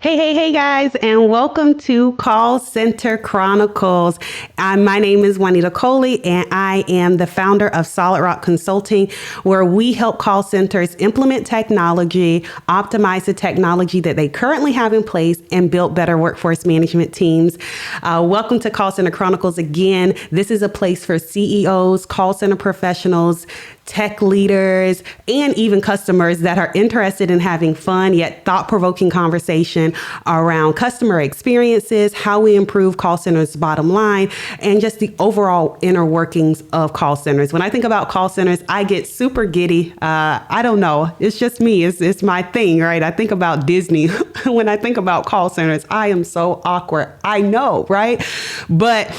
Hey, guys, and welcome to Call Center Chronicles. My name is Juanita Coley, and I am the founder of Solid Rock Consulting, where we help call centers implement technology, optimize the technology that they currently have in place, and build better workforce management teams. Welcome to Call Center Chronicles again. This is a place for CEOs, call center professionals, tech leaders, and even customers that are interested in having fun yet thought-provoking conversation around customer experiences, how we improve call centers' bottom line, and just the overall inner workings of call centers. When I think about call centers, I get super giddy. I don't know. It's just me. It's my thing, right? I think about Disney. When I think about call centers, I am so awkward. I know, right? But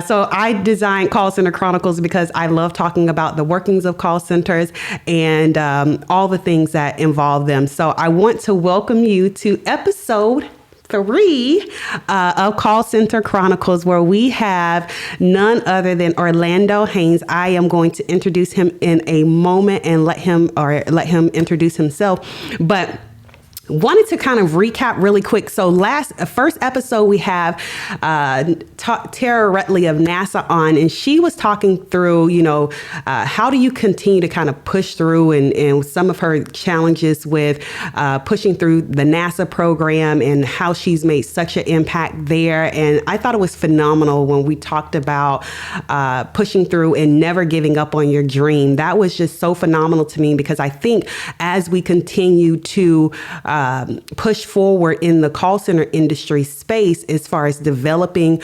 so I designed Call Center Chronicles because I love talking about the workings of call centers and all the things that involve them. So I want to welcome you to episode 3 of Call Center Chronicles, where we have none other than Orlando Haynes. I am going to introduce him in a moment and let him introduce himself. But wanted to kind of recap really quick. So first episode, we have Tara Rutley of NASA on, and she was talking through, how do you continue to kind of push through and some of her challenges with pushing through the NASA program and how she's made such an impact there. And I thought it was phenomenal when we talked about pushing through and never giving up on your dream. That was just so phenomenal to me, because I think as we continue to push forward in the call center industry space, as far as developing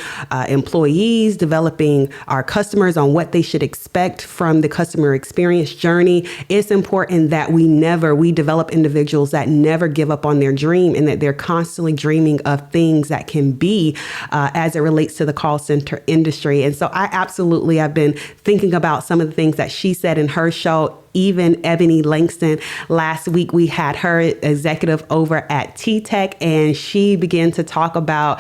employees, developing our customers on what they should expect from the customer experience journey, it's important that we develop individuals that never give up on their dream and that they're constantly dreaming of things that can be as it relates to the call center industry. And so I absolutely have been thinking about some of the things that she said in her show. Even Ebony Langston, last week we had her executive over at T-Tech, and she began to talk about,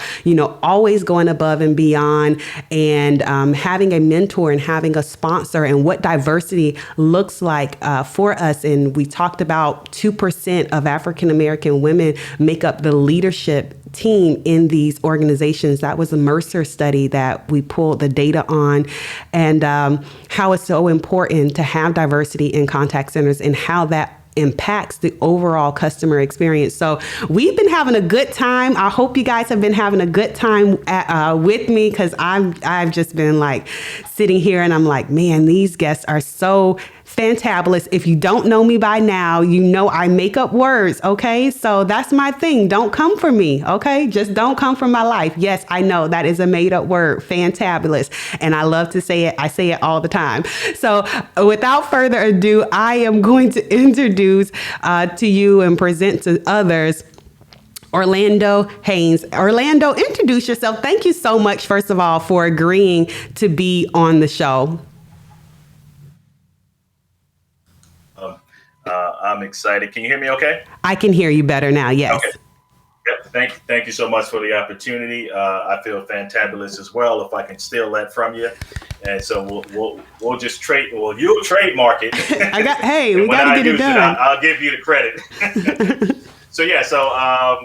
always going above and beyond, and having a mentor and having a sponsor, and what diversity looks like for us. And we talked about 2% of African American women make up the leadership team in these organizations. That was a Mercer study that we pulled the data on, and how it's so important to have diversity in contact centers and how that impacts the overall customer experience. So we've been having a good time. I hope you guys have been having a good time with me, because I've just been like sitting here and I'm like, man, these guests are so fantabulous. If you don't know me by now, I make up words, okay? So that's my thing. Don't come for me, okay? Just don't come for my life. Yes, I know that is a made up word, fantabulous. And I love to say it. I say it all the time. So without further ado, I am going to introduce to you and present to others Orlando Haynes. Orlando, introduce yourself. Thank you so much, first of all, for agreeing to be on the show. I'm excited. Can you hear me okay? I can hear you better now, yes. Okay. Yep. Thank you so much for the opportunity. I feel fantabulous as well, if I can steal that from you. And so we'll just trade. Well, you'll trademark it. We got to get it done. I'll give you the credit. So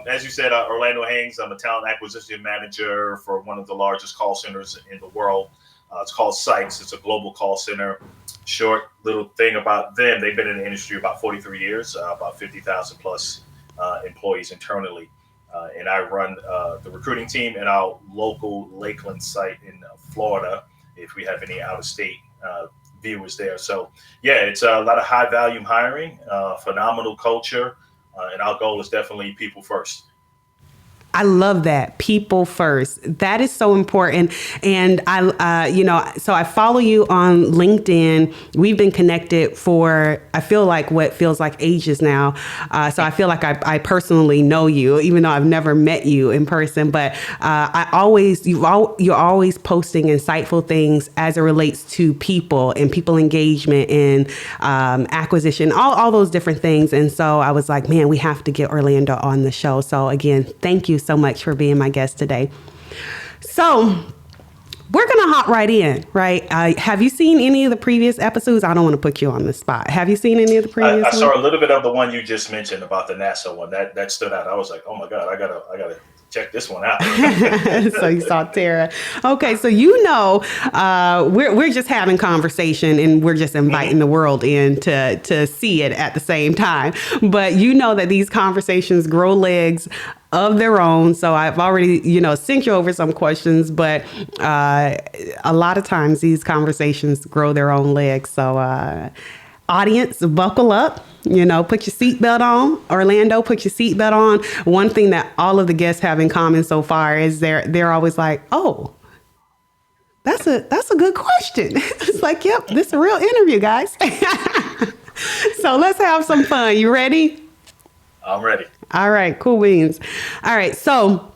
as you said, Orlando Haynes, I'm a talent acquisition manager for one of the largest call centers in the world. It's called Sykes. It's a global call center. Short little thing about them, they've been in the industry about 43 years, about 50,000 plus employees internally. And I run the recruiting team in our local Lakeland site in Florida, if we have any out-of-state viewers there. So, it's a lot of high-volume hiring, phenomenal culture, and our goal is definitely people first. I love that. People first. That is so important. And so I follow you on LinkedIn. We've been connected for, I feel like what feels like ages now. So I feel like I personally know you, even though I've never met you in person. But you're always posting insightful things as it relates to people and people engagement and acquisition, all those different things. And so I was like, man, we have to get Orlando on the show. So again, thank you so much for being my guest today. So we're going to hop right in, right? Have you seen any of the previous episodes? I don't want to put you on the spot. Have you seen any of the previous I saw ones? a little bit of the one you just mentioned about the NASA one. That stood out. I was like, oh my God, I gotta check this one out. So you saw Tara. Okay, so we're just having conversation and we're just inviting the world in to see it at the same time. But you know that these conversations grow legs of their own. So I've already, sent you over some questions, but a lot of times these conversations grow their own legs. So audience, buckle up, put your seatbelt on. Orlando, put your seatbelt on. One thing that all of the guests have in common so far is they're always like, oh, that's a good question. It's like, yep, this is a real interview, guys. So let's have some fun. You ready? I'm ready. All right, cool beans. All right, so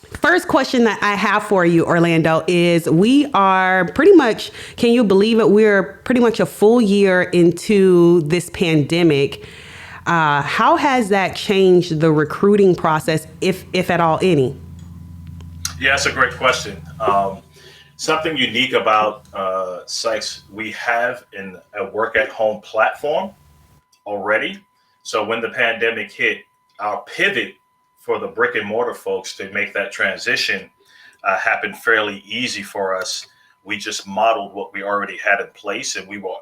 first question that I have for you, Orlando, is we are pretty much, can you believe it? We're pretty much a full year into this pandemic. How has that changed the recruiting process, if at all any? Yeah, that's a great question. Something unique about Sykes, we have a work at home platform already. So when the pandemic hit, our pivot for the brick and mortar folks to make that transition happened fairly easy for us. We just modeled what we already had in place, and we were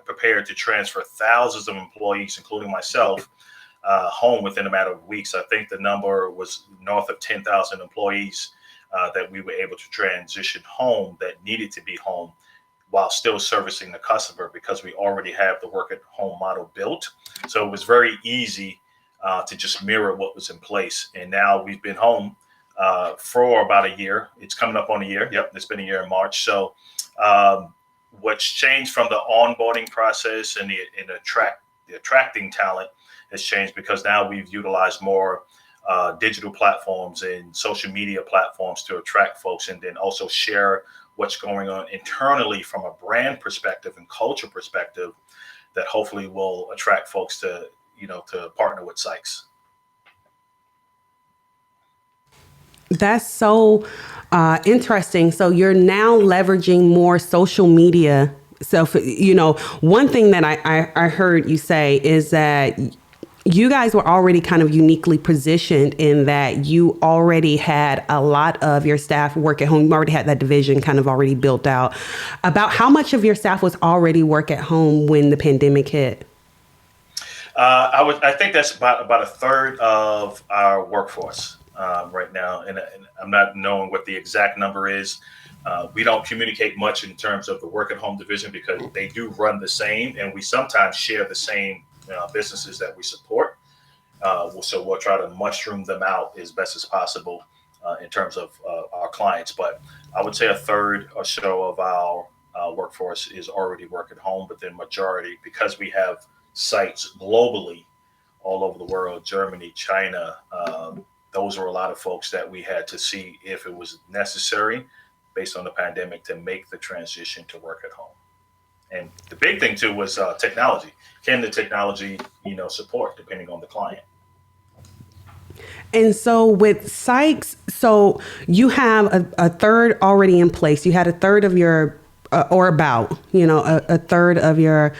prepared to transfer thousands of employees, including myself, home within a matter of weeks. I think the number was north of 10,000 employees that we were able to transition home that needed to be home while still servicing the customer because we already have the work at home model built. So it was very easy to just mirror what was in place. And now we've been home for about a year. It's coming up on a year. Yep, it's been a year in March. So what's changed from the onboarding process and the attracting talent has changed because now we've utilized more digital platforms and social media platforms to attract folks and then also share what's going on internally from a brand perspective and culture perspective that hopefully will attract folks to partner with Sykes. That's so interesting. So you're now leveraging more social media. So, one thing that I heard you say is that you guys were already kind of uniquely positioned in that you already had a lot of your staff work at home. You already had that division kind of already built out. About how much of your staff was already work at home when the pandemic hit? I think that's about a third of our workforce right now, and I'm not knowing what the exact number is. We don't communicate much in terms of the work at home division because they do run the same, and we sometimes share the same businesses that we support. So we'll try to mushroom them out as best as possible in terms of our clients. But I would say a third or so of our workforce is already work at home, but then majority, because we have sites globally all over the world, Germany, China, those were a lot of folks that we had to see if it was necessary based on the pandemic to make the transition to work at home. And the big thing too was technology. Can the technology, support depending on the client? And so with Sykes, so you have a third already in place. You had a third of your, or about, a third of your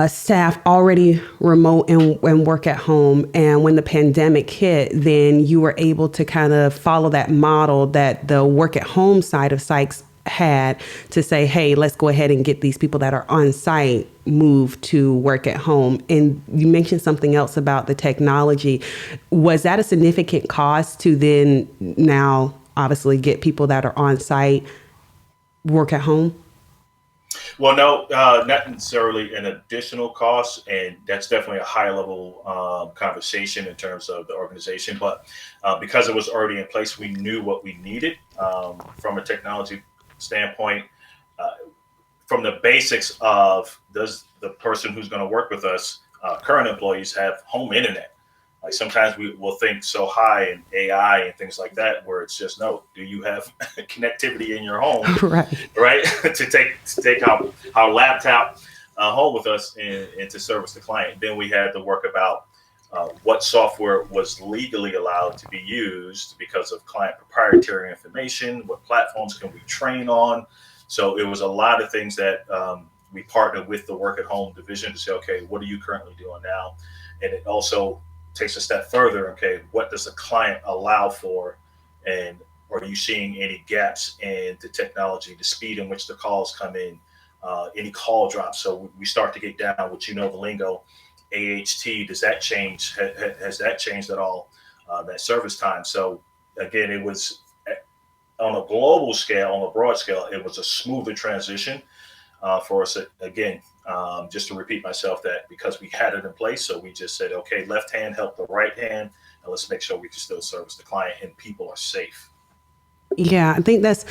staff already remote and work at home. And when the pandemic hit, then you were able to kind of follow that model that the work at home side of Sykes had to say, hey, let's go ahead and get these people that are on site moved to work at home. And you mentioned something else about the technology. Was that a significant cost to then now obviously get people that are on site work at home? Well, no, not necessarily an additional cost, and that's definitely a high level conversation in terms of the organization. But because it was already in place, we knew what we needed from a technology standpoint, from the basics of does the person who's going to work with us, current employees, have home internet? Like sometimes we will think so high in AI and things like that, where it's just no. Do you have connectivity in your home, right? to take our laptop home with us and to service the client. Then we had to work about what software was legally allowed to be used because of client proprietary information, what platforms can we train on. So it was a lot of things that we partnered with the work at home division to say, okay, what are you currently doing now? And it also takes a step further. Okay, what does the client allow for? And are you seeing any gaps in the technology, the speed in which the calls come in, any call drops? So we start to get down, which, the lingo, AHT, does that change? Has that changed at all? That service time. So again, it was on a global scale, on a broad scale, it was a smoother transition for us. Again, just to repeat myself, that because we had it in place, so we just said, okay, left hand help the right hand, and let's make sure we can still service the client and people are safe. Yeah, I think that's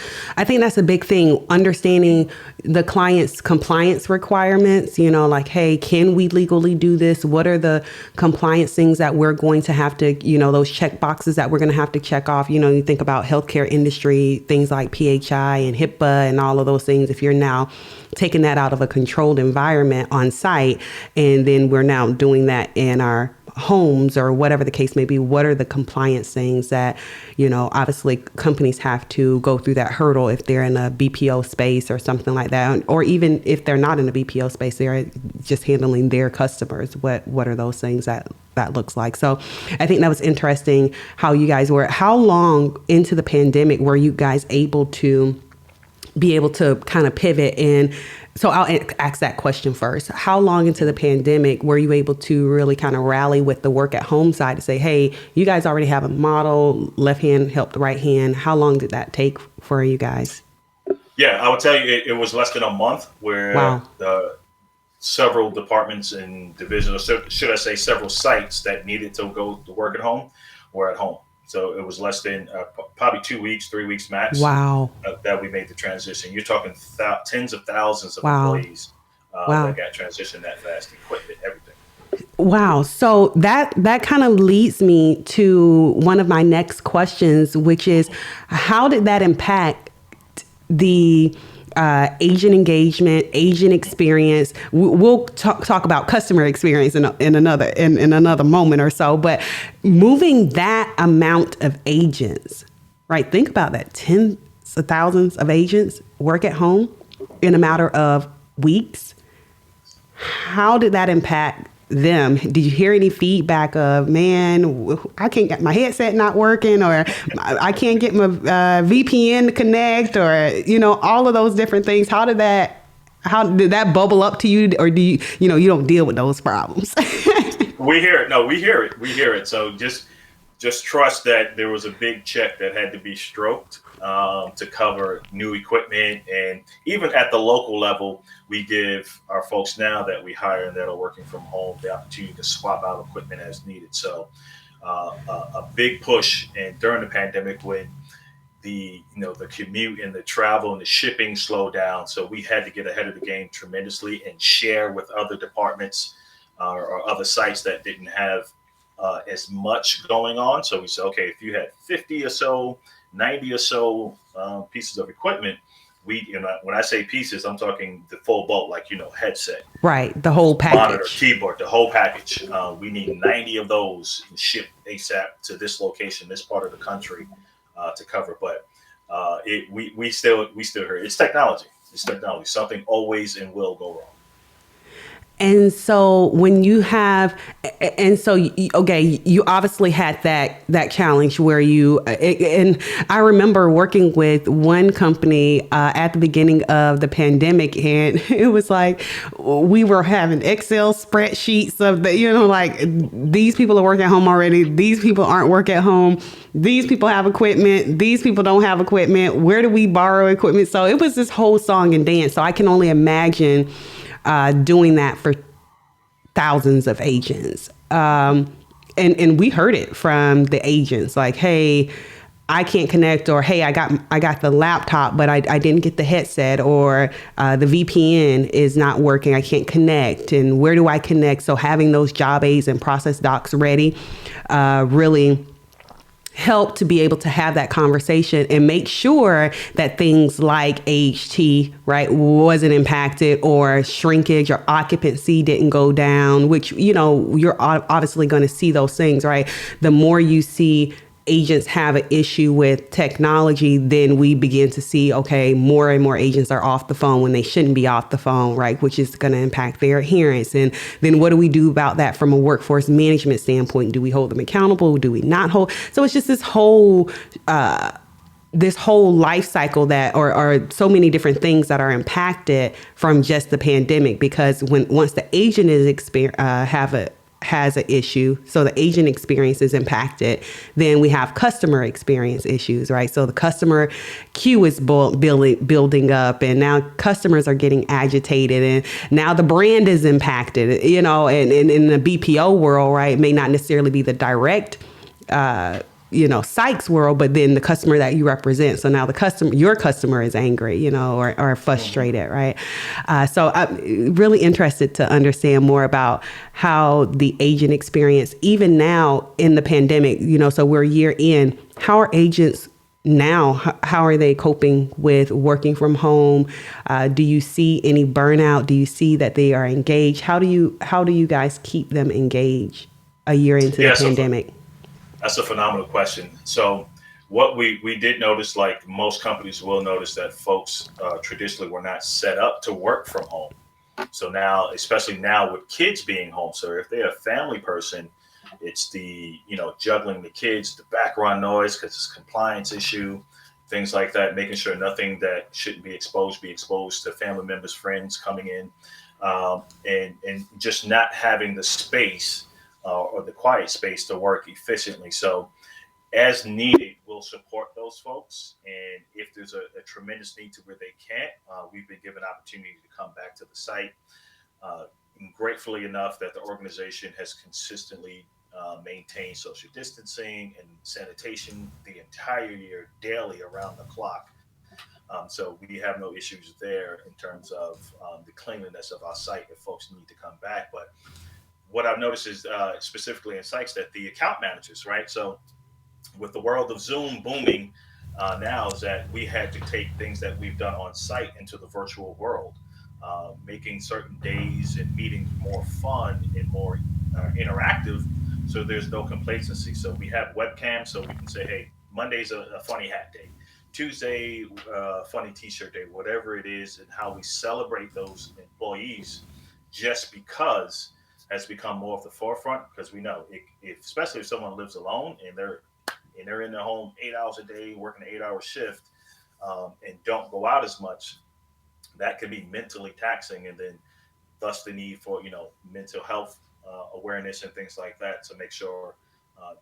a big thing, understanding the client's compliance requirements, like, hey, can we legally do this? What are the compliance things that we're going to have to, those check boxes that we're going to have to check off? You think about healthcare industry, things like PHI and HIPAA and all of those things. If you're now taking that out of a controlled environment on site, and then we're now doing that in our homes or whatever the case may be, what are the compliance things that, obviously companies have to go through that hurdle if they're in a BPO space or something like that, or even if they're not in a BPO space, they're just handling their customers. What are those things that looks like? So I think that was interesting how you guys were. How long into the pandemic were you guys able to kind of pivot? And so I'll ask that question first. How long into the pandemic were you able to really kind of rally with the work at home side to say, hey, you guys already have a model, left hand help the right hand? How long did that take for you guys? Yeah, I would tell you it was less than a month where Wow. Several departments and divisions, or should I say several sites that needed to go to work at home were at home. So it was less than probably 2 weeks, 3 weeks max. Wow. That we made the transition. You're talking tens of thousands of Wow. employees Wow. that got transitioned that fast, equipment, everything. Wow. So that kind of leads me to one of my next questions, which is, how did that impact the agent engagement, agent experience? We'll talk about customer experience in another moment or so. But moving that amount of agents, right? Think about that. Tens of thousands of agents work at home in a matter of weeks. How did that impact them? Did you hear any feedback of, man, I can't get my headset not working, or I can't get my VPN to connect, or, all of those different things? How did that bubble up to you? Or do you don't deal with those problems? We hear it. No, we hear it. We hear it. So just trust that there was a big check that had to be stroked to cover new equipment. And even at the local level, we give our folks now that we hire and that are working from home the opportunity to swap out equipment as needed. So a big push. And during the pandemic, when the commute and the travel and the shipping slowed down, so we had to get ahead of the game tremendously and share with other departments or other sites that didn't have as much going on. So we said, okay, if you had 50 or so, 90 or so pieces of equipment, when I say pieces, I'm talking the full boat, like, headset, Right. The whole package. monitor, keyboard, the whole package. We need 90 of those shipped ASAP to this location, this part of the country to cover. But we still hear it's technology. It's technology. Something always and will go wrong. And so when you have, you obviously had that challenge where and I remember working with one company at the beginning of the pandemic, and it was like we were having Excel spreadsheets of like, these people are working at home already. These people aren't working at home. These people have equipment. These people don't have equipment. Where do we borrow equipment? So it was this whole song and dance. So I can only imagine doing that for thousands of agents. And we heard it from the agents, like, hey, I can't connect, or hey, I got the laptop, but I didn't get the headset, or the VPN is not working. I can't connect. And where do I connect? So having those job aids and process docs ready really help to be able to have that conversation and make sure that things like HT, right, wasn't impacted, or shrinkage or occupancy didn't go down, which, you're obviously going to see those things, right? The more you see agents have an issue with technology, then we begin to see, okay, more and more agents are off the phone when they shouldn't be off the phone, right? Which is going to impact their adherence. And then what do we do about that from a workforce management standpoint? Do we hold them accountable? Do we not hold? So it's just this whole life cycle that, or so many different things that are impacted from just the pandemic. Because once the agent has an issue, so the agent experience is impacted, then we have customer experience issues, right? So the customer queue is building up, and now customers are getting agitated, and now the brand is impacted, and in the BPO world, right, it may not necessarily be the direct Sykes world, but then the customer that you represent. So now your customer is angry, or frustrated, right? So I'm really interested to understand more about how the agent experience, even now in the pandemic, so we're a year in, how are agents now? How are they coping with working from home? Do you see any burnout? Do you see that they are engaged? How do you guys keep them engaged a year into the pandemic? That's a phenomenal question. So what we did notice, like most companies will notice, that folks traditionally were not set up to work from home. So now, especially now with kids being home, so if they're a family person, it's the, juggling the kids, the background noise, because it's a compliance issue, things like that, making sure nothing that shouldn't be exposed to family members, friends coming in, and just not having the space or the quiet space to work efficiently. So as needed, we'll support those folks. And if there's a tremendous need to where they can't, we've been given opportunity to come back to the site. And gratefully enough that the organization has consistently maintained social distancing and sanitation the entire year, daily, around the clock. So we have no issues there in terms of the cleanliness of our site if folks need to come back. But what I've noticed is specifically in Sykes, that the account managers, right? So with the world of Zoom booming now, is that we had to take things that we've done on site into the virtual world, making certain days and meetings more fun and more interactive, so there's no complacency. So we have webcams, so we can say, hey, Monday's a funny hat day, Tuesday, funny t-shirt day, whatever it is, and how we celebrate those employees, just because has become more of the forefront. Because we know, especially if someone lives alone and they're in their home 8 hours a day, working an 8-hour shift, and don't go out as much, that can be mentally taxing, and then thus the need for mental health awareness and things like that, to make sure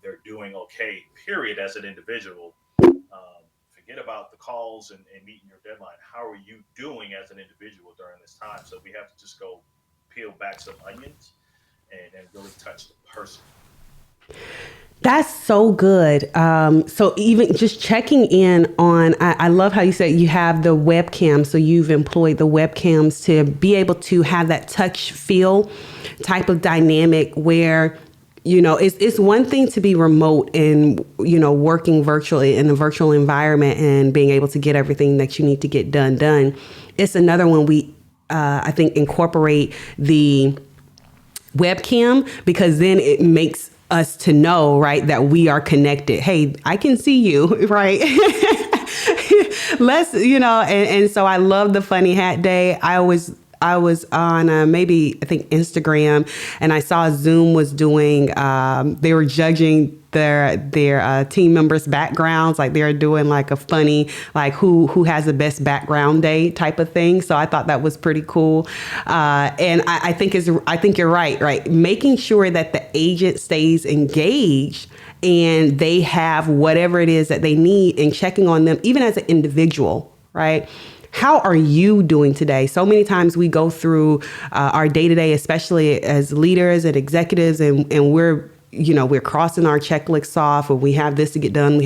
they're doing okay, period, as an individual. Forget about the calls and meeting your deadline. How are you doing as an individual during this time? So we have to just go peel back some onions and really touch the person. That's so good. So even just checking in on, I love how you said you have the webcam. So you've employed the webcams to be able to have that touch feel type of dynamic where, it's one thing to be remote and, working virtually in a virtual environment and being able to get everything that you need to get done. It's another one we, I think, incorporate the webcam, because then it makes us to know, right, that we are connected. Hey, I can see you, right? Let's, and so I love the funny hat day. I was on I think Instagram, and I saw Zoom was doing, they were judging their team members' backgrounds, like they're doing like a funny, like who has the best background day type of thing. So I thought that was pretty cool. And I think you're right. Making sure that the agent stays engaged and they have whatever it is that they need, and checking on them, even as an individual, right? How are you doing today? So many times we go through our day-to-day, especially as leaders and executives, and we're crossing our checklists off, or we have this to get done,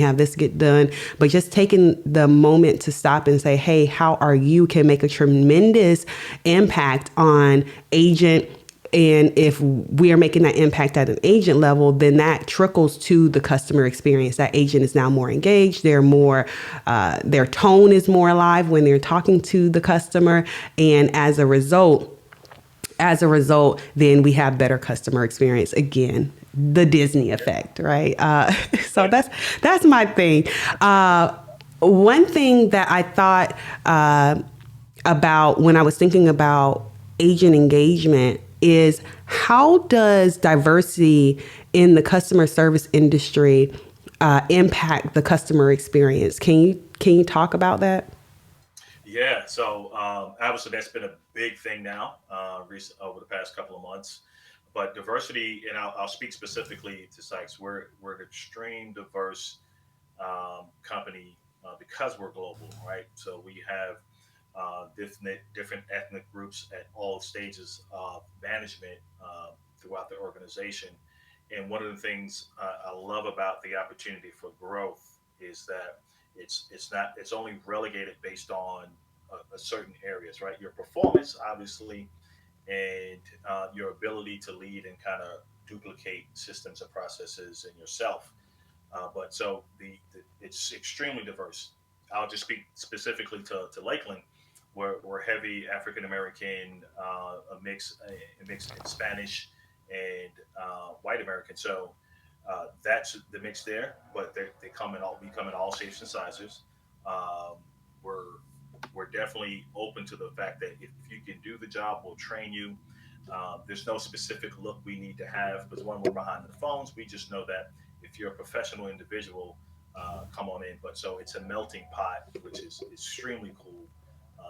but just taking the moment to stop and say, hey, how are you, can make a tremendous impact on agent And if we are making that impact at an agent level, then that trickles to the customer experience. That agent is now more engaged. They're more, their tone is more alive when they're talking to the customer. And as a result, then we have better customer experience. Again, the Disney effect, right? So that's my thing. One thing that I thought about when I was thinking about agent engagement is, how does diversity in the customer service industry impact the customer experience? Can you talk about that? Yeah, so obviously that's been a big thing now over the past couple of months. But diversity, and I'll speak specifically to Sykes. We're an extreme diverse company because we're global, right? So we have different ethnic groups at all stages of management throughout the organization. And one of the things I love about the opportunity for growth is that it's only relegated based on a certain areas, right? Your performance, obviously, and your ability to lead and kind of duplicate systems and processes in yourself. But so it's extremely diverse. I'll just speak specifically to Lakeland. We're heavy African American, a mix in Spanish and white American. So that's the mix there. But they we come in all shapes and sizes. We're definitely open to the fact that if you can do the job, we'll train you. There's no specific look we need to have, because when we're behind the phones, we just know that if you're a professional individual, come on in. But so it's a melting pot, which is extremely cool.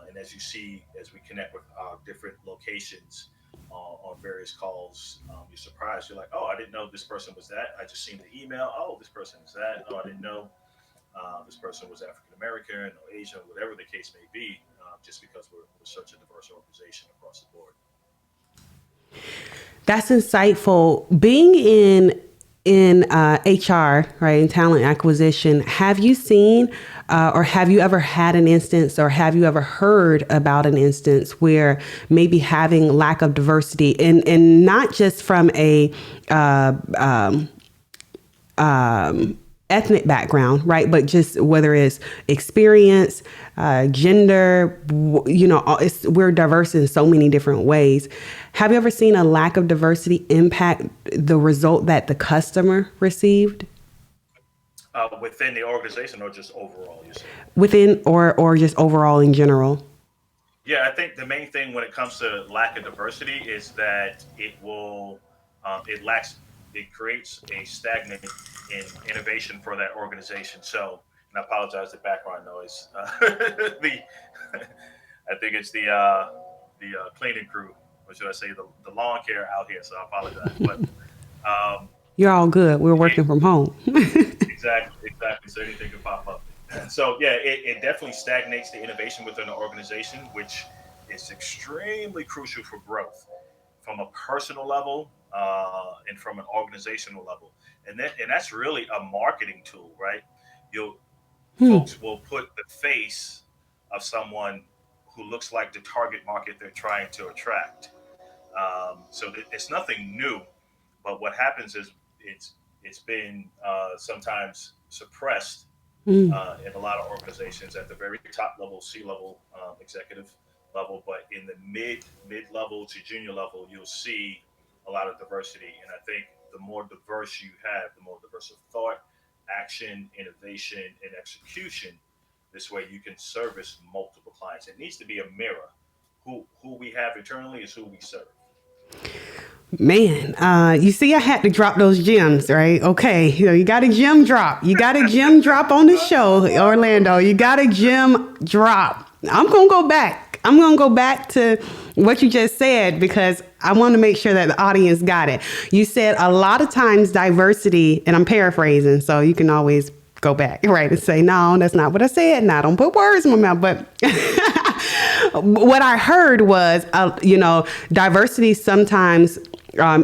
And as you see, as we connect with our different locations on various calls, you're surprised. You're like, oh, I didn't know this person was that. I just seen the email. Oh, this person is that. Oh, I didn't know this person was African American or Asian, whatever the case may be, just because we're such a diverse organization across the board. That's insightful. Being in HR, right, in talent acquisition, have you seen or have you ever had an instance, or have you ever heard about an instance where maybe having lack of diversity, and not just from a ethnic background, right, but just whether it's experience, gender, we're diverse in so many different ways. Have you ever seen a lack of diversity impact the result that the customer received? Within the organization, or just overall, you say? Within or just overall in general? Yeah, I think the main thing when it comes to lack of diversity is that it creates a stagnant in innovation for that organization. So, and I apologize the background noise. I think it's the cleaning crew, or should I say the lawn care out here. So I apologize, but you're all good. We're working from home. Exactly. So anything can pop up. So yeah, it definitely stagnates the innovation within the organization, which is extremely crucial for growth from a personal level and from an organizational level. And that's really a marketing tool, right? Folks will put the face of someone who looks like the target market they're trying to attract. So it's nothing new, but what happens is it's been sometimes suppressed in a lot of organizations at the very top level, C-level, executive level, but in the mid-level to junior level, you'll see a lot of diversity. And I think the more diverse you have, the more diverse of thought, action, innovation, and execution. This way you can service multiple clients. It needs to be a mirror. Who we have internally is who we serve. Man, you see, I had to drop those gems, right? Okay, you got a gem drop. You got a gem drop on the show, Orlando. You got a gem drop. I'm going to go back to what you just said, because I want to make sure that the audience got it. You said a lot of times diversity, and I'm paraphrasing, so you can always go back, right, and say, no, that's not what I said. No, don't put words in my mouth. But what I heard was, diversity sometimes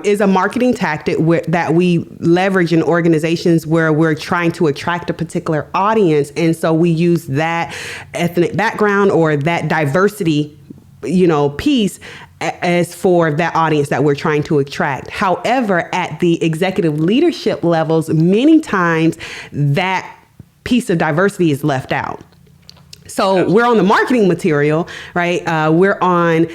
is a marketing tactic that we leverage in organizations where we're trying to attract a particular audience. And so we use that ethnic background or that diversity, piece as for that audience that we're trying to attract. However, at the executive leadership levels, many times that piece of diversity is left out. So we're on the marketing material, right? We're on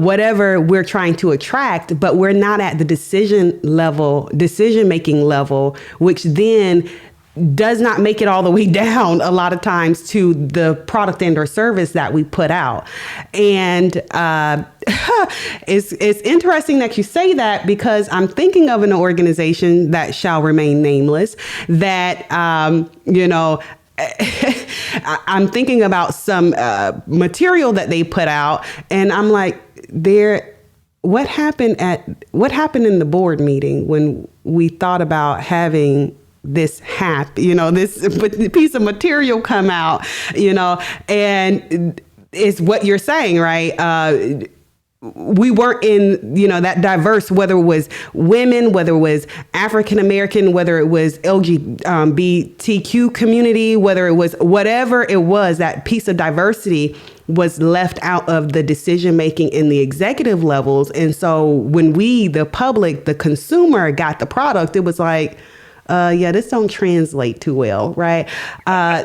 whatever we're trying to attract, but we're not at the decision-making level, which then does not make it all the way down a lot of times to the product and or service that we put out. And it's interesting that you say that, because I'm thinking of an organization that shall remain nameless that, I'm thinking about some material that they put out, and I'm like, what happened in the board meeting when we thought about having this this piece of material come out, and it's what you're saying, right? We weren't in, that diverse, whether it was women, whether it was African American, whether it was LGBTQ community, whether it was whatever it was, that piece of diversity was left out of the decision making in the executive levels. And so when we, the public, the consumer, got the product, it was like, this don't translate too well, right?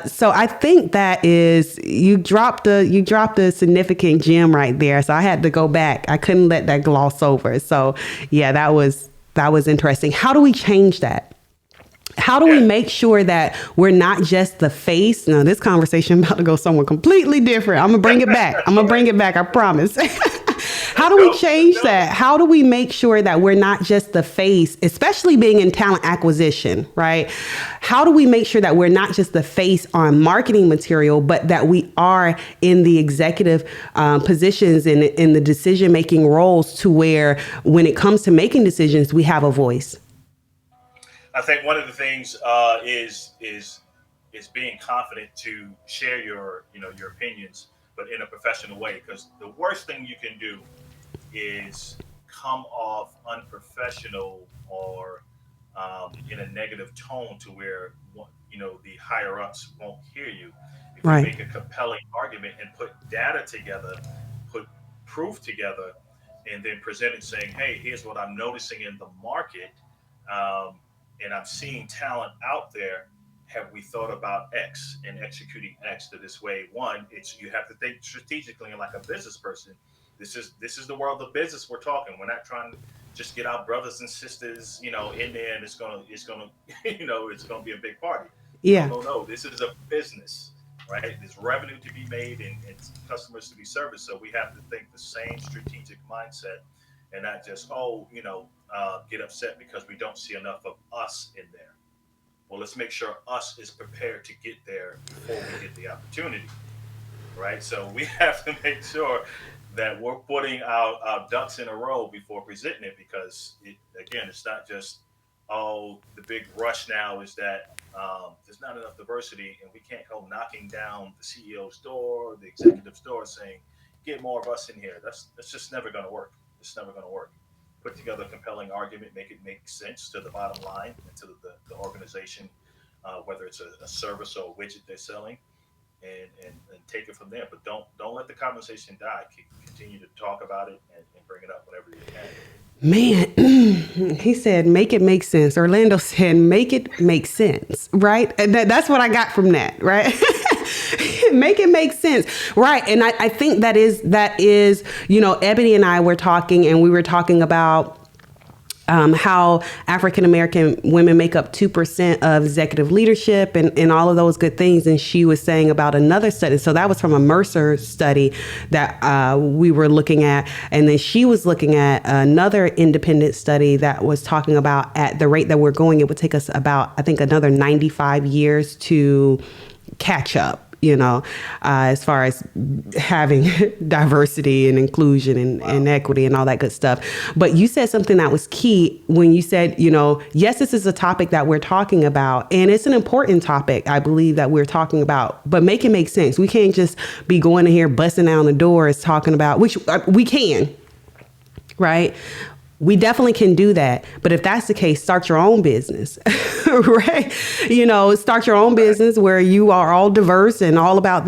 So I think that is, you dropped a significant gem right there. So I had to go back. I couldn't let that gloss over. So yeah, that was interesting. How do we change that? How do we make sure that we're not just the face? Now, this conversation about to go somewhere completely different. I'm gonna bring it back. I promise. How do we change that? How do we make sure that we're not just the face, especially being in talent acquisition, right? How do we make sure that we're not just the face on marketing material, but that we are in the executive positions and in the decision-making roles, to where when it comes to making decisions, we have a voice? I think one of the things is being confident to share your opinions, but in a professional way. Because the worst thing you can do is come off unprofessional or in a negative tone, to where the higher ups won't hear you. If you make a compelling argument and put data together, put proof together, and then present it saying, "Hey, here's what I'm noticing in the market, and I'm seeing talent out there. Have we thought about X and executing X to this way?" One, you have to think strategically and like a business person. This is the world of business we're talking. We're not trying to just get our brothers and sisters, in there, and it's gonna be a big party. Yeah. No. This is a business, right? There's revenue to be made and customers to be serviced. So we have to think the same strategic mindset, and not just get upset because we don't see enough of us in there. Well, let's make sure us is prepared to get there before we get the opportunity, right? So we have to make sure that we're putting our ducks in a row before presenting it, because it's not just, the big rush now is that there's not enough diversity, and we can't go knocking down the CEO's door, the executive's door, saying, "Get more of us in here." That's just never going to work. It's never going to work. Put together a compelling argument, make it make sense to the bottom line and to the organization, whether it's a service or a widget they're selling, and take it from there. But don't let the conversation die. Continue to talk about it and bring it up whenever you can. Man, he said, make it make sense. Orlando said, make it make sense, right? And that's what I got from that, right? Make it make sense. Right. And I think that is, Ebony and I were talking, and we were talking about how African-American women make up 2% of executive leadership and all of those good things. And she was saying about another study. So that was from a Mercer study that we were looking at. And then she was looking at another independent study that was talking about, at the rate that we're going, it would take us about, I think, another 95 years to catch up. As far as having diversity and inclusion and equity and all that good stuff. But you said something that was key when you said, yes, this is a topic that we're talking about, and it's an important topic, I believe, that we're talking about, but make it make sense. We can't just be going in here busting down the doors talking about, which we can, right? We definitely can do that. But if that's the case, start your own business, right? Start your own business where you are all diverse and all about,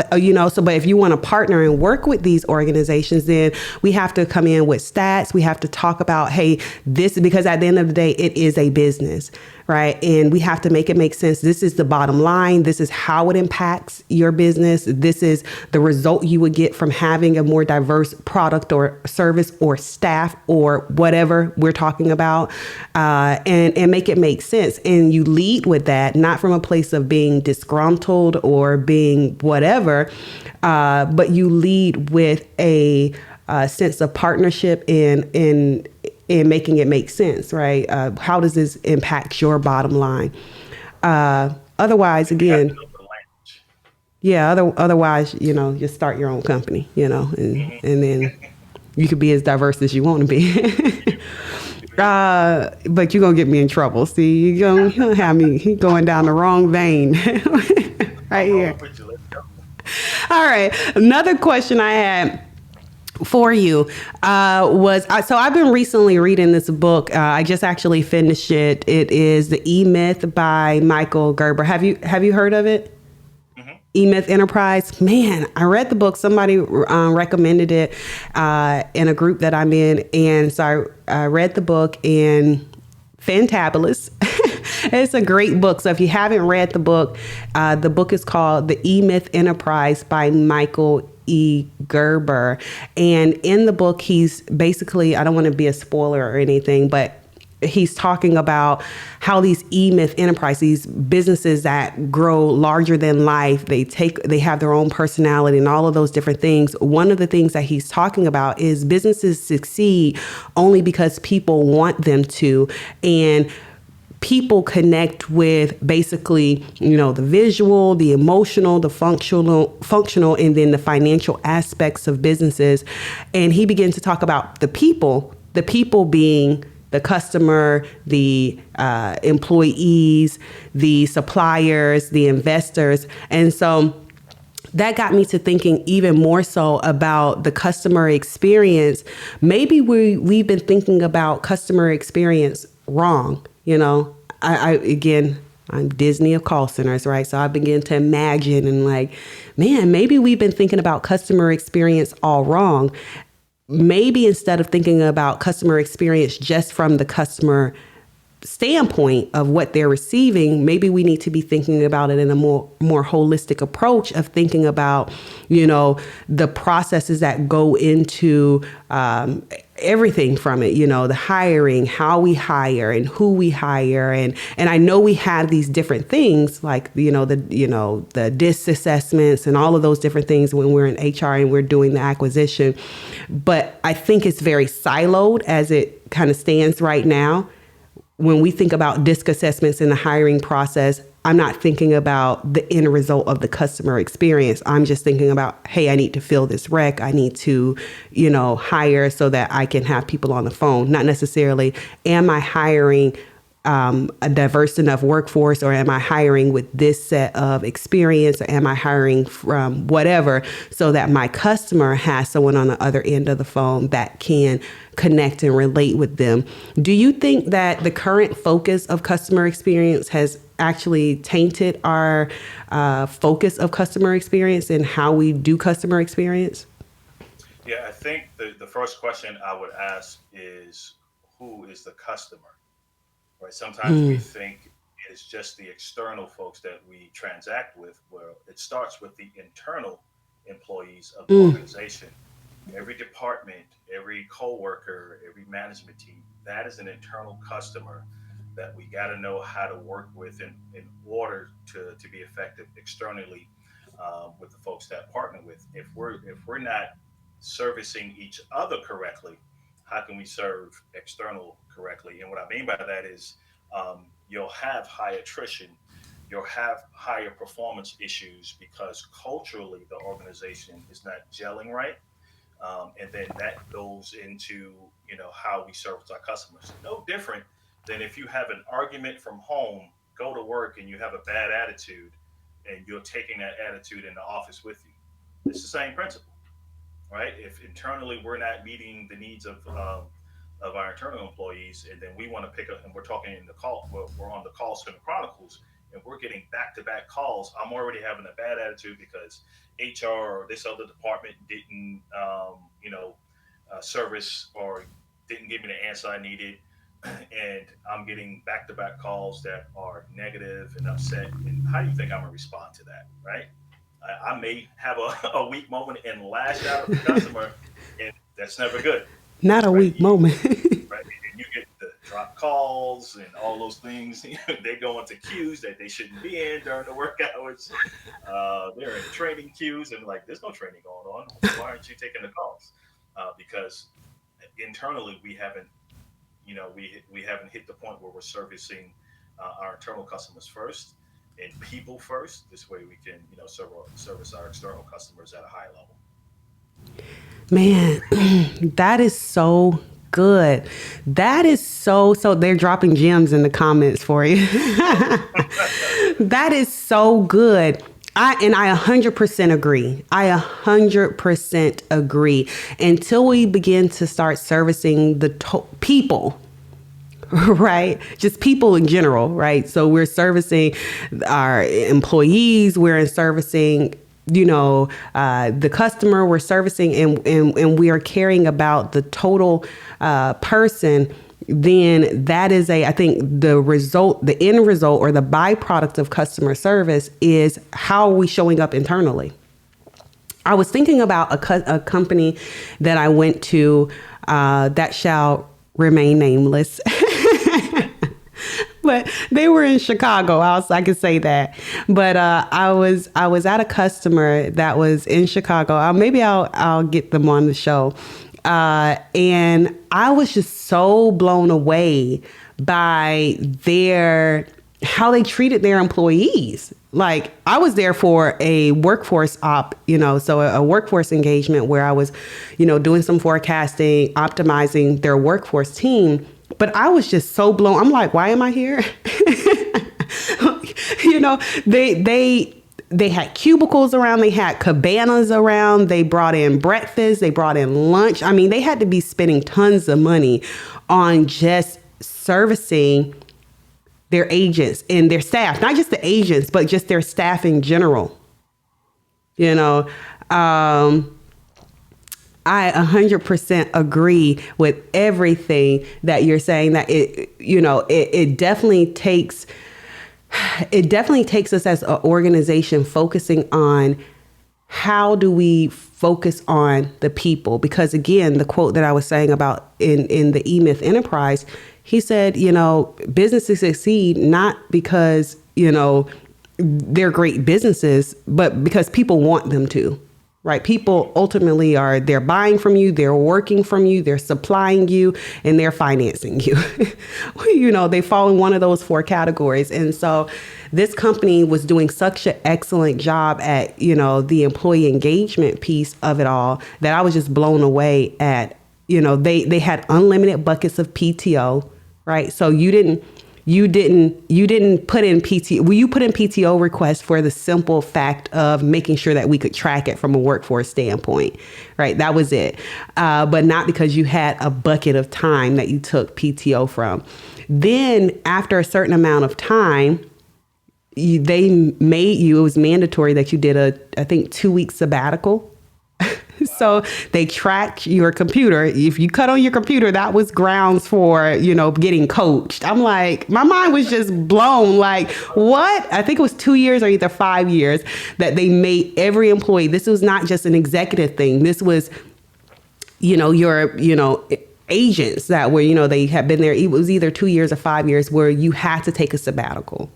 so, but if you want to partner and work with these organizations, then we have to come in with stats. We have to talk about, hey, this, because at the end of the day, it is a business, right? And we have to make it make sense. This is the bottom line. This is how it impacts your business. This is the result you would get from having a more diverse product or service or staff or whatever we're talking about, and make it make sense. And you lead with that, not from a place of being disgruntled or being whatever, but you lead with a sense of partnership in making it make sense, right? How does this impact your bottom line? Otherwise, again, yeah. Otherwise, just start your own company, and then you could be as diverse as you want to be. But you're gonna get me in trouble. See, you're gonna have me going down the wrong vein right here. All right. Another question I had for you so I've been recently reading this book. I just actually finished it. It is The E-Myth by Michael Gerber. Have you heard of it? E-Myth Enterprise. Man, I read the book. Somebody recommended it in a group that I'm in, and so I read the book, and fantabulous. It's a great book. So if you haven't read the book is called The E-Myth Enterprise by Michael E. Gerber. And in the book, he's basically, I don't want to be a spoiler or anything, but he's talking about how these E-Myth enterprises, these businesses that grow larger than life, they have their own personality and all of those different things. One of the things that he's talking about is businesses succeed only because people want them to. And people connect with basically, the visual, the emotional, the functional, and then the financial aspects of businesses. And he begins to talk about the people being the customer, the employees, the suppliers, the investors. And so that got me to thinking even more so about the customer experience. Maybe we've been thinking about customer experience wrong. I'm Disney of call centers, right? So I begin to imagine and man, maybe we've been thinking about customer experience all wrong. Maybe instead of thinking about customer experience just from the customer standpoint of what they're receiving, maybe we need to be thinking about it in a more holistic approach of thinking about, the processes that go into everything from it, the hiring, how we hire and who we hire. And I know we have these different things like, the DISC assessments and all of those different things when we're in HR and we're doing the acquisition. But I think it's very siloed as it kind of stands right now. When we think about DISC assessments in the hiring process, I'm not thinking about the end result of the customer experience. I'm just thinking about, hey, I need to fill this rec. I need to, hire so that I can have people on the phone. Not necessarily, am I hiring a diverse enough workforce, or am I hiring with this set of experience, or am I hiring from whatever, so that my customer has someone on the other end of the phone that can connect and relate with them. Do you think that the current focus of customer experience has actually tainted our focus of customer experience and how we do customer experience? Yeah, I think the first question I would ask is, who is the customer? Right? Sometimes we think it's just the external folks that we transact with. Well, it starts with the internal employees of the organization. Every department, every coworker, every management team, that is an internal customer that we got to know how to work with in order to be effective externally with the folks that partner with. If we're not servicing each other correctly, how can we serve external correctly? And what I mean by that is you'll have high attrition, you'll have higher performance issues because culturally the organization is not gelling right. And then that goes into how we service our customers. No different than if you have an argument from home, go to work, and you have a bad attitude, and you're taking that attitude in the office with you. It's the same principle, right? If internally we're not meeting the needs of of our internal employees, and then we want to pick up, and we're talking in the call, we're on the Call Center Chronicles, and we're getting back-to-back calls. I'm already having a bad attitude because HR or this other department didn't, service or didn't give me the answer I needed, and I'm getting back-to-back calls that are negative and upset. And how do you think I'm gonna respond to that, right? I may have a weak moment and lash out at the customer, and that's never good, Not a right? weak moment. Right? And you get the drop calls and all those things. They go into queues that they shouldn't be in during the work hours. They're in training queues, and like, there's no training going on. Why aren't you taking the calls? Because internally we haven't, we haven't hit the point where we're servicing our internal customers first and people first. This way we can, service our external customers at a high level. Man, that is so good. That is so they're dropping gems in the comments for you. That is so good. I 100% agree. I 100% agree. Until we begin to start servicing the people, right? Just people in general, right? So we're servicing our employees, we're servicing, the customer, we're servicing, and we are caring about the total person. Then that is I think the end result or the byproduct of customer service is how are we showing up internally. I was thinking about a company that I went to that shall remain nameless. But they were in Chicago. I can say that. But I was at a customer that was in Chicago. Maybe I'll get them on the show. And I was just so blown away by how they treated their employees. Like, I was there for a workforce so a workforce engagement where I was, doing some forecasting, optimizing their workforce team. But I was just so blown. I'm like, why am I here? They had cubicles around. They had cabanas around. They brought in breakfast. They brought in lunch. I mean, they had to be spending tons of money on just servicing their agents and their staff, not just the agents, but just their staff in general. I 100% agree with everything that you're saying, that it definitely takes us as an organization focusing on how do we focus on the people? Because again, the quote that I was saying about in the E-Myth Enterprise, he said, businesses succeed not because, they're great businesses, but because people want them to. Right. People ultimately they're buying from you, they're working from you, they're supplying you, and they're financing you. They fall in one of those four categories. And so this company was doing such an excellent job at, the employee engagement piece of it all that I was just blown away at. They had unlimited buckets of PTO. Right. So you didn't put in PTO. Well, you put in PTO requests for the simple fact of making sure that we could track it from a workforce standpoint, right? That was it. But not because you had a bucket of time that you took PTO from. Then after a certain amount of time, it was mandatory that you did I think 2-week sabbatical. So they track your computer. If you cut on your computer, that was grounds for, getting coached. I'm like, my mind was just blown. Like, what? I think it was 2 years or either 5 years that they made every employee. This was not just an executive thing. This was, your, agents that were, they had been there. It was either 2 years or 5 years where you had to take a sabbatical,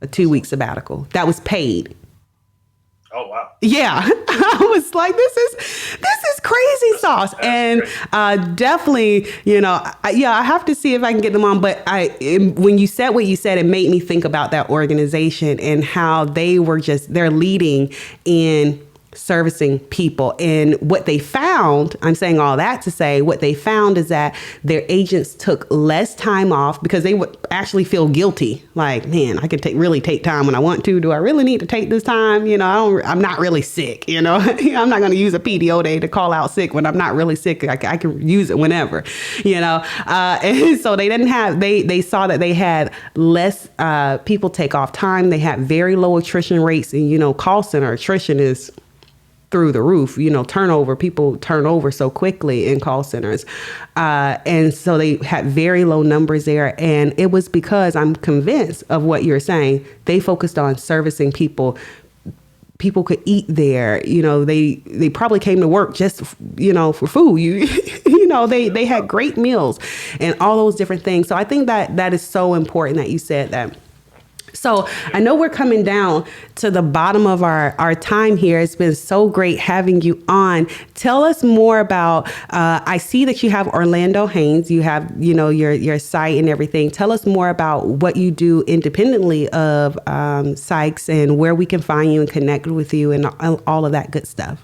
a 2-week sabbatical that was paid. Oh, wow. Yeah. I was like, this is crazy sauce. And definitely, I have to see if I can get them on. But when you said what you said, it made me think about that organization and how they're leading in servicing people. And what they found, I'm saying all that to say, what they found is that their agents took less time off because they would actually feel guilty. Like, man, I can really take time when I want to. Do I really need to take this time? I'm not really sick. I'm not going to use a PTO day to call out sick when I'm not really sick. I can use it whenever, and so they saw that they had less people take off time. They had very low attrition rates, and, call center attrition is through the roof. People turn over so quickly in call centers. And so they had very low numbers there. And it was because, I'm convinced of what you're saying, they focused on servicing people. People could eat there. They probably came to work just, for food. They had great meals and all those different things. So I think that is so important that you said that. So I know we're coming down to the bottom of our time here. It's been so great having you on. Tell us more about, I see that you have Orlando Haynes, you have, your site and everything. Tell us more about what you do independently of Sykes and where we can find you and connect with you and all of that good stuff.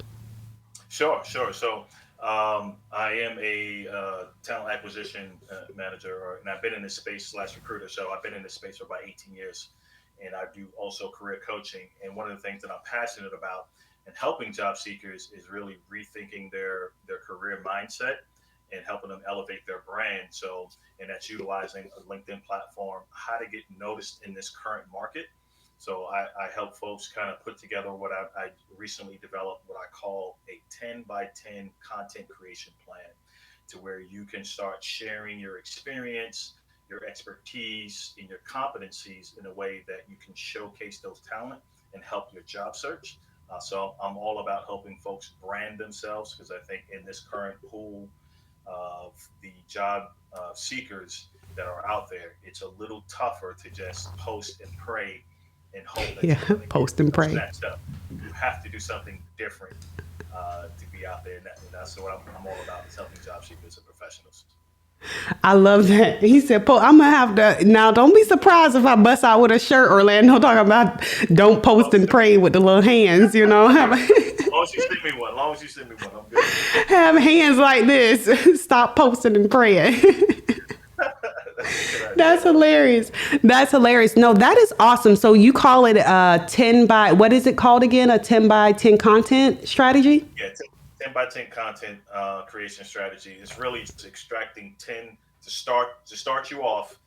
Sure. So I am a talent acquisition manager, and I've been in this space / recruiter. So I've been in this space for about 18 years, and I do also career coaching. And one of the things that I'm passionate about in helping job seekers is really rethinking their career mindset and helping them elevate their brand. So, and that's utilizing a LinkedIn platform, how to get noticed in this current market. So I help folks kind of put together what I recently developed, what I call a 10 by 10 content creation plan, to where you can start sharing your experience, your expertise, and your competencies in a way that you can showcase those talent and help your job search. So I'm all about helping folks brand themselves, because I think in this current pool of the job seekers that are out there, it's a little tougher to just post and pray and hope that post and pray. You have to do something different to be out there, and that's what I'm all about, is helping job seekers and professionals. I love that. He said, I'm going to have to, now don't be surprised if I bust out with a shirt, Orlando, talking about don't post and pray with the little hands, As long as you send me one, I'm good. Have hands like this. Stop posting and praying. That's hilarious. No, that is awesome. So you call it 10 by, what is it called again? A 10 by 10 content strategy? Yeah, 10 by 10 content creation strategy. It's really just extracting 10 to start you off.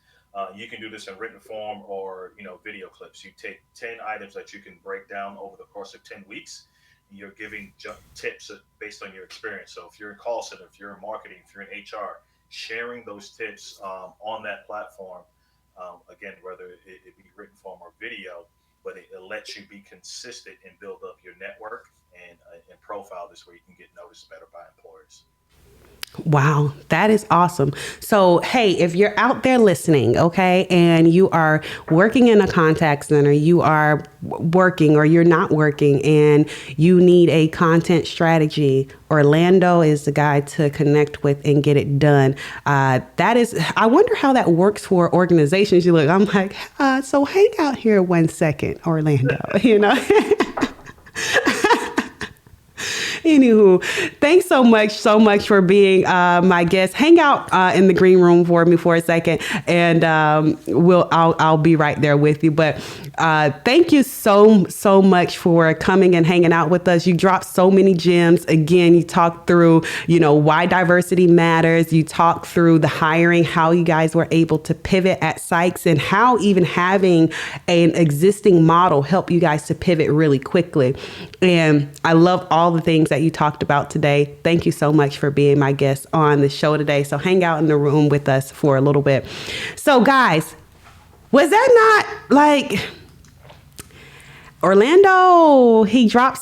You can do this in written form or, video clips. You take 10 items that you can break down over the course of 10 weeks. You're giving tips based on your experience. So if you're in call center, if you're in marketing, if you're in HR, sharing those tips on that platform, again, whether it be written form or video, but it lets you be consistent and build up your network and profile. This way you can get noticed better by employers. Wow, that is awesome. So, hey, if you're out there listening, okay, and you are working in a contact center, you are working or you're not working, and you need a content strategy, Orlando is the guy to connect with and get it done. I wonder how that works for organizations. I'm like, so hang out here 1 second, Orlando, Anywho, thanks so much for being my guest. Hang out in the green room for me for a second, and I'll be right there with you. But thank you so much for coming and hanging out with us. You dropped so many gems. Again, you talked through why diversity matters. You talked through the hiring, how you guys were able to pivot at Sykes, and how even having an existing model helped you guys to pivot really quickly. And I love all the things that you talked about today. Thank you so much for being my guest on the show today. So hang out in the room with us for a little bit. So guys, was that not like Orlando? He was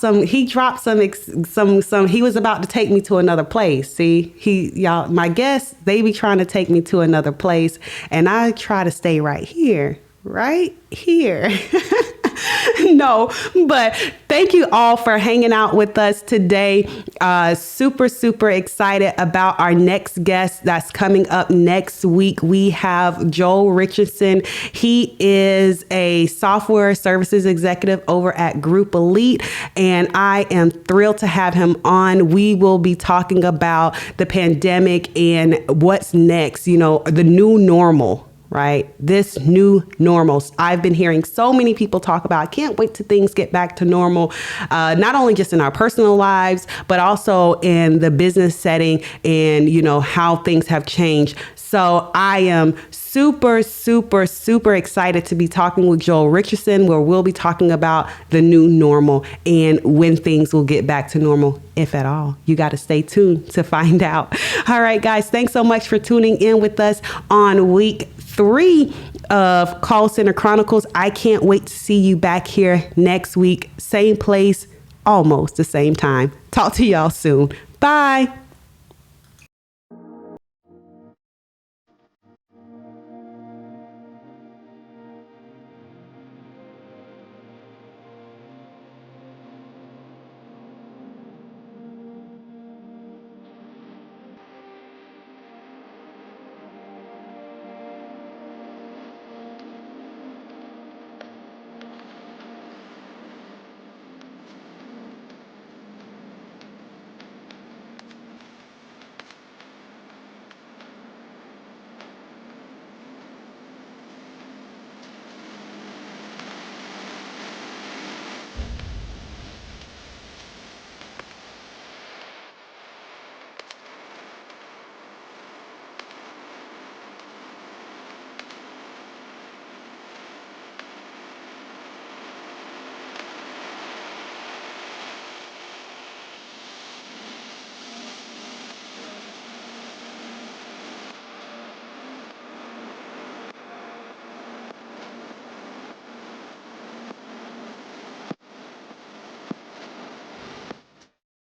about to take me to another place. See, y'all, my guests, they be trying to take me to another place, and I try to stay right here. No, but thank you all for hanging out with us today. Super, super excited about our next guest that's coming up next week. We have Joel Richardson. He is a software services executive over at Group Elite, and I am thrilled to have him on. We will be talking about the pandemic and what's next, the new normal. Right? This new normal. I've been hearing so many people talk about, I can't wait till things get back to normal, not only just in our personal lives, but also in the business setting and, how things have changed. So I am super, super, super excited to be talking with Joel Richardson, where we'll be talking about the new normal and when things will get back to normal, if at all. You got to stay tuned to find out. All right, guys, thanks so much for tuning in with us on week 3 of Call Center Chronicles. I can't wait to see you back here next week. Same place, almost the same time. Talk to y'all soon. Bye.